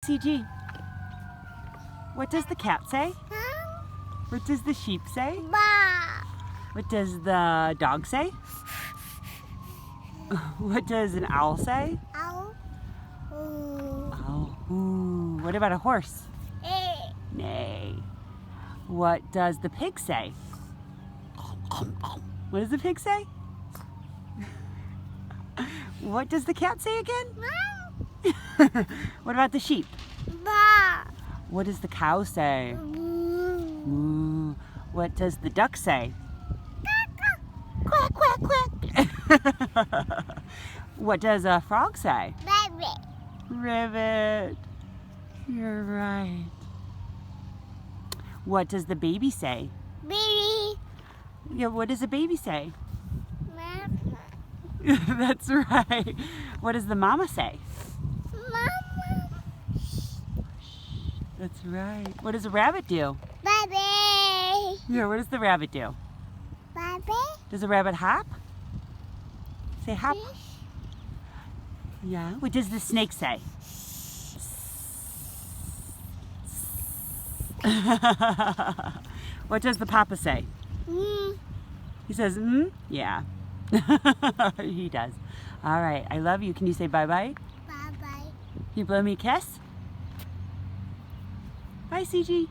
CG. What does the cat say? What does the sheep say? Ba. What does the dog say? What does an owl say? Ow. Ooh. Oh, ooh. What about a horse? Eh. Nay. What does the pig say? What does the pig say? What does the cat say again? Meow. What about the sheep? Ba. What does the cow say? Ooh. Moo. What does the duck say? Quack, quack, quack. What does a frog say? Baby. Rivet. You're right. What does the baby say? Baby. Yeah, what does a baby say? Mama. That's right. What does the mama say? Mama. That's right. What does a rabbit do? Baby. Yeah, what does the rabbit do? Baby. Does a rabbit hop? Say hop. Fish. Yeah. What does the snake say? What does the papa say? Mm. He says, yeah. He does. All right. I love you. Can you say bye-bye? Bye-bye. Can you blow me a kiss? Bye, CG.